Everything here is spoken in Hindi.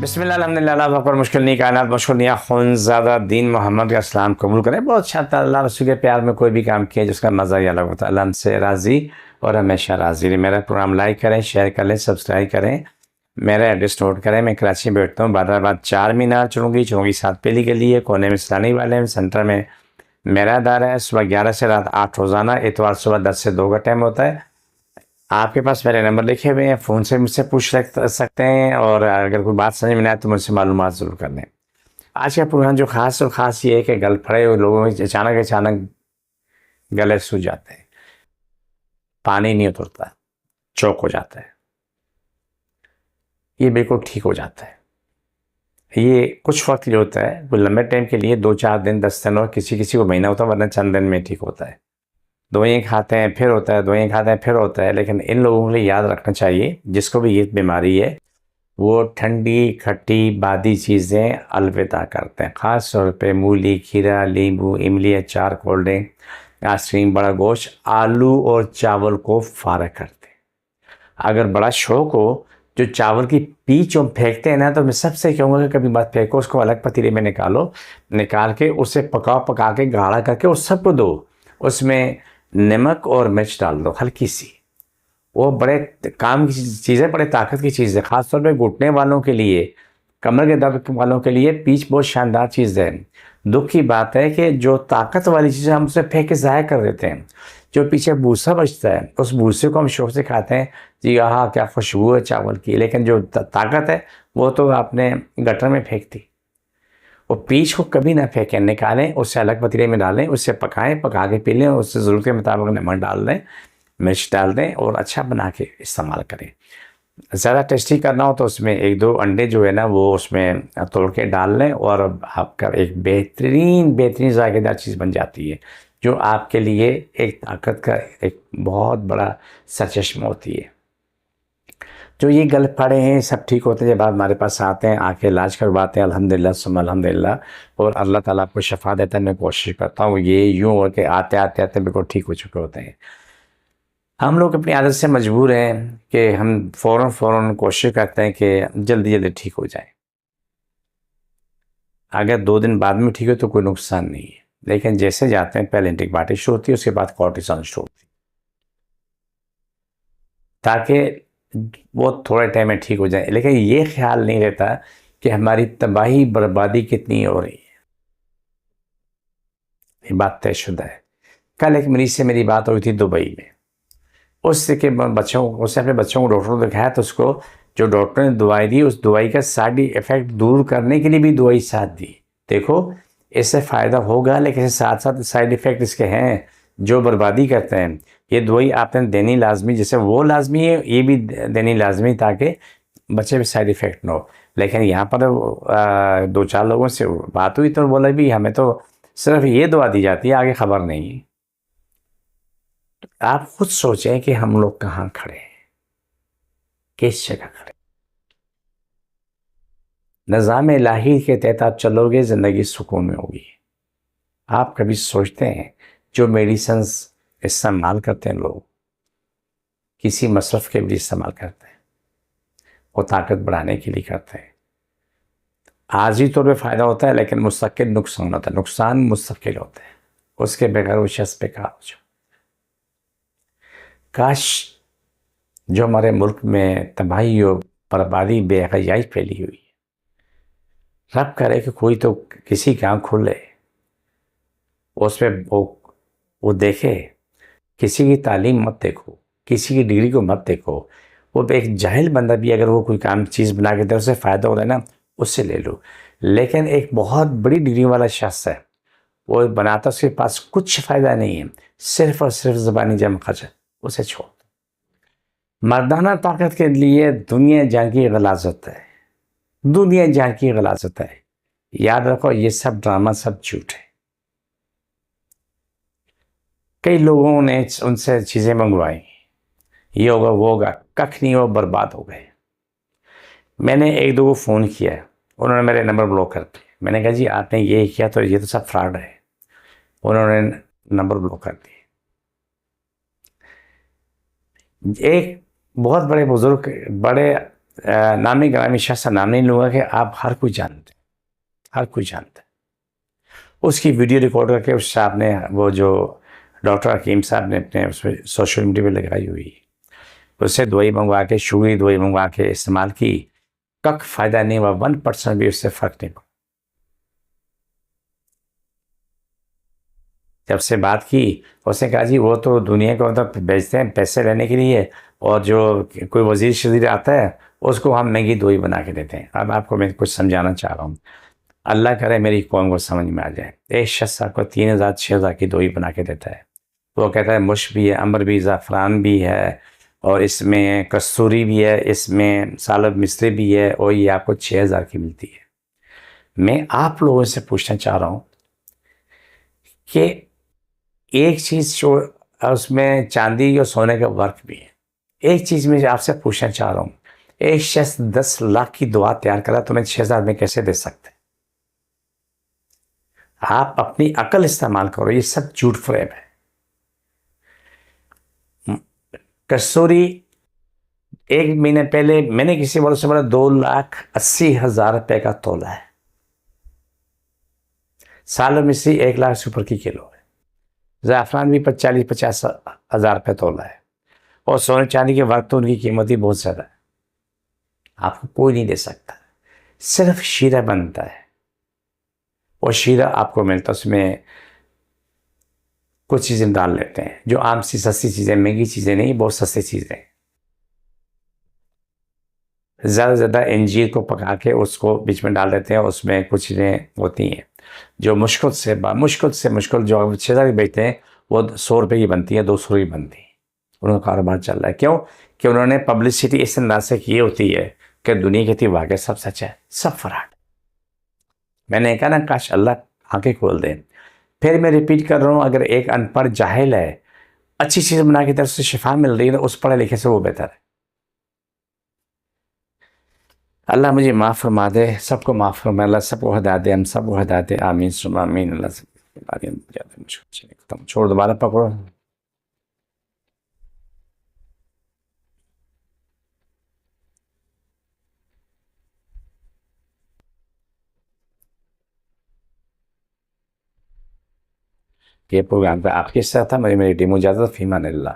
बिस्मिल्लाह अल्हम्दुलिल्लाह अल्लाह पर मुश्किल नहीं कायनात मुश्किल नहीं खुनज़ादा दीन मोहम्मद का इस्लाम कबूल करें। बहुत अच्छा था अल्लाह रसूल के प्यार में कोई भी काम किया जिसका मज़ा ही अलग होता है। अल्लाह हमसे राज़ी और हमेशा राज़ी रहे। मेरा प्रोग्राम लाइक करें, शेयर करें, सब्सक्राइब करें। मेरा एड्रेस नोट करें। मैं कराची में बैठता हूँ, बादराबाद 4 मीनार चुरूंगी 7 पीली गली है, कोने में सलानी वाले में, सेंटर में मेरा अदारा है। सुबह 11 से रात 8 रोज़ाना, इतवार सुबह 10 से 2 का टाइम होता है। आपके पास मेरे नंबर लिखे हुए हैं, फ़ोन से मुझसे पूछ सकते हैं और अगर कोई बात समझ में ना आए तो मुझसे मालूमात ज़रूर कर लें। आज का प्रोग्राम जो ख़ास ये है कि गल फड़े हुए लोगों में अचानक गले सूज जाते हैं, पानी नहीं उतरता, चौक हो जाता है, ये बिल्कुल ठीक हो जाता है। ये कुछ वक्त जो होता है वो लंबे टाइम के लिए 2-4 दिन 10 दिन और किसी को महीना होता है, वरना चंद दिन में ठीक होता है। दवाइयाँ खाते हैं फिर होता है, दवाइयाँ खाते हैं फिर होता है। लेकिन इन लोगों के लिए याद रखना चाहिए, जिसको भी ये बीमारी है वो ठंडी खट्टी बादी चीज़ें अलविदा करते हैं। ख़ास तौर पे मूली, खीरा, नींबू, इमली, अचार, कोल्ड ड्रिंक, आइसक्रीम, बड़ा गोश्त, आलू और चावल को फारग करते हैं। अगर बड़ा शौक हो, जो चावल की पीच हम फेंकते हैं ना, तो मैं सबसे कहूँगा कि कभी मत फेंको, उसको अलग पतीले में निकाल के उसे पका के गाढ़ा करके उस सबको दो। उसमें नमक और मिर्च डाल दो हल्की सी। वो बड़े काम की चीज़ है, बड़े ताकत की चीज़ है। ख़ासतौर पे घुटने वालों के लिए, कमर के दर्द वालों के लिए पीच बहुत शानदार चीज़ है। दुख की बात है कि जो ताकत वाली चीज़ें हम उसे फेंक के ज़ाया कर देते हैं। जो पीछे भूसा बचता है उस भूसे को हम शौक से खाते हैं। जी हाँ, क्या खुशबू है चावल की, लेकिन जो ताकत है वो तो आपने गटर में फेंक दी। वो पीच को कभी ना फेंकें, निकालें, उसे अलग पतीले में डालें, उससे पकाएं, पका के पी लें, उससे ज़रूरत के मुताबिक नमक डाल दें, मिर्च डाल दें और अच्छा बना के इस्तेमाल करें। ज़्यादा टेस्टी करना हो तो उसमें 1-2 अंडे जो है ना वो उसमें तोड़ के डाल लें और आपका एक बेहतरीन ज़ायकेदार चीज़ बन जाती है, जो आपके लिए एक ताकत का एक बहुत बड़ा सरचश्मा होती है। जो ये गल पड़े हैं सब ठीक होते हैं जब आप हमारे पास आते हैं, आके इलाज करवाते हैं। अल्हम्दुलिल्लाह सुम्मा अल्हम्दुलिल्लाह, और अल्लाह ताला आपको शफा देता है। मैं कोशिश करता हूँ ये यूँ हो के आते बिल्कुल ठीक हो चुके होते हैं। हम लोग अपनी आदत से मजबूर हैं कि हम फ़ौरन कोशिश करते हैं कि जल्दी ठीक हो जाए। अगर 2 दिन बाद में ठीक हो तो कोई नुकसान नहीं है, लेकिन जैसे जाते हैं पहले एंटीबायोटिक शुरू होती है, उसके बाद कॉर्टिसोन शुरू होती है, ताकि वो थोड़े टाइम में ठीक हो जाए। लेकिन ये ख्याल नहीं रहता कि हमारी तबाही बर्बादी कितनी हो रही है। ये बात तयशुदा है। कल एक मरीज से मेरी बात हुई थी दुबई में। उससे अपने बच्चों को डॉक्टर को दिखाया तो उसको जो डॉक्टर ने दवाई दी, उस दवाई का साइड इफ़ेक्ट दूर करने के लिए भी दवाई साथ दी। देखो, इससे फ़ायदा होगा, लेकिन साथ साथ साइड इफ़ेक्ट इसके हैं जो बर्बादी करते हैं। ये दवाई आपने देनी लाजमी, जैसे वो लाजमी है ये भी देनी लाजमी, ताकि बच्चे में साइड इफ़ेक्ट ना हो। लेकिन यहाँ पर 2-4 लोगों से बात हुई तो बोला भी हमें तो सिर्फ ये दवा दी जाती है, आगे खबर नहीं है। आप खुद सोचें कि हम लोग कहाँ खड़े हैं, किस जगह खड़े। निज़ाम इलाही के तहत आप चलोगे, ज़िंदगी सुकून में होगी। आप कभी सोचते हैं जो मेडिसिन्स इस्तेमाल करते हैं लोग, किसी मसरफ़ के लिए इस्तेमाल करते हैं, वो ताकत बढ़ाने के लिए करते हैं। आर्जी तौर पे फ़ायदा होता है, लेकिन मुस्तकिल नुकसान होता है। नुकसान मुस्तकिल होते हैं, उसके बगैर वो शख्स बेकार हो जाए। काश जो हमारे मुल्क में तबाही और बर्बादी बेहयाई फैली हुई है, रब करे कि कोई तो किसी की आँख खुले, उसमें वो देखे। किसी की तालीम मत देखो, किसी की डिग्री को मत देखो। वो एक जाहिल बंदा भी अगर वो कोई काम चीज़ बना के दे, उससे फ़ायदा हो रहा है ना, उससे ले लो। लेकिन एक बहुत बड़ी डिग्री वाला शख्स है, वो बनाता, उसके पास कुछ फ़ायदा नहीं है, सिर्फ़ और सिर्फ ज़बानी जम खर्च, उसे छोड़। मर्दाना ताकत के लिए दुनिया जहाँ की गलाजत है, दुनिया जहाँ की गलाजत है। याद रखो, ये सब ड्रामा, सब झूठ है। कई लोगों ने उनसे चीज़ें मंगवाई, ये होगा वो होगा, कख नहीं हो, बर्बाद हो गए। मैंने 1-2 को फ़ोन किया, उन्होंने मेरे नंबर ब्लॉक कर दिए। मैंने कहा जी आपने ये किया तो ये तो सब फ्रॉड है, उन्होंने नंबर ब्लॉक कर दिए। एक बहुत बड़े बुजुर्ग, बड़े नामी ग्रामी शख्स का नाम नहीं लूँगा कि आप हर कोई जानते हैं, हर कोई जानता है। उसकी वीडियो रिकॉर्ड करके उस साहब ने, वो जो डॉक्टर हकीम साहब ने अपने उसमें सोशल मीडिया पे लगाई हुई, उससे दवाई मंगवा के, शुगरी दवाई मंगवा के इस्तेमाल की, कख फ़ायदा नहीं हुआ, 1% भी उससे फ़र्क नहीं पड़ा। जब से बात की, उसने कहा जी वो तो दुनिया को मतलब बेचते हैं पैसे लेने के लिए, और जो कोई वजीर शजीर आता है उसको हम महंगी दवाई बना के देते हैं। अब आपको मैं कुछ समझाना चाह रहा हूँ, अल्लाह करे मेरी कौम को समझ में आ जाए। एक शख्स आपको 3000 6000 की दवाई बना के देता है, वो कहता है मुश्क भी है, अम्बर भी, ज़ाफ़रान भी है, और इसमें कस्तूरी भी है, इसमें सालब मिस्री भी है, और ये आपको 6000 की मिलती है। मैं आप लोगों से पूछना चाह रहा हूँ कि एक चीज़ जो उसमें चांदी और सोने का वर्क भी है, एक चीज़ मैं आपसे पूछना चाह रहा हूँ, एक शख्स 10 लाख की दवा तैयार करा, तुम्हें 6000 में कैसे दे सकते हैं? आप अपनी अकल इस्तेमाल करो, ये सब झूठ फ्रेब है। कस्तूरी एक महीने पहले मैंने किसी वालों से बोला 2,80,000 रुपए का तोला है। सालब मिस्री 1 लाख से ऊपर की किलो है। ज़ाफ़रान भी 40-50 हज़ार रुपये तोला है, और सोने चांदी के वर्क तो उनकी कीमत ही बहुत ज़्यादा है, आपको कोई नहीं दे सकता। सिर्फ शीरा बनता है, और शीरा आपको मिलता है, उसमें कुछ चीज़ें डाल लेते हैं जो आम सी सस्ती चीज़ें, महंगी चीज़ें नहीं, बहुत सस्ती चीज़ें। ज़्यादा से ज़्यादा अंजीर को पका के उसको बीच में डाल देते हैं, उसमें कुछ चीज़ें होती हैं जो मुश्किल से मुश्किल जो 6000 की बेचते हैं, वो 100 रुपये की बनती है, 200 की बनती है। उनका कारोबार चल रहा है, क्यों कि उन्होंने पब्लिसिटी इस अंदाज से की होती है कि दुनिया कहती वाकई सब सच है, सब फराड। मैंने कहा ना, काश अल्लाह आंखें खोल दे। फिर मैं रिपीट कर रहा हूँ, अगर एक अनपढ़ जाहिल है अच्छी चीज़ बना के तरफ से शिफा मिल रही है, तो उस पढ़े लिखे से वो बेहतर है। अल्लाह मुझे माफ़ फरमा दे, सबको माफ़ फरमा, अल्लाह सबको हिदायत दे, हम सबको हिदायत दे, आमीन सुम्मा आमीन। अल्लाह सब छोड़, दोबारा पकड़ो। ये प्रोग्राम पे आपके साथ था, मेरी टीम इजाज़त, फीमान अल्लाह।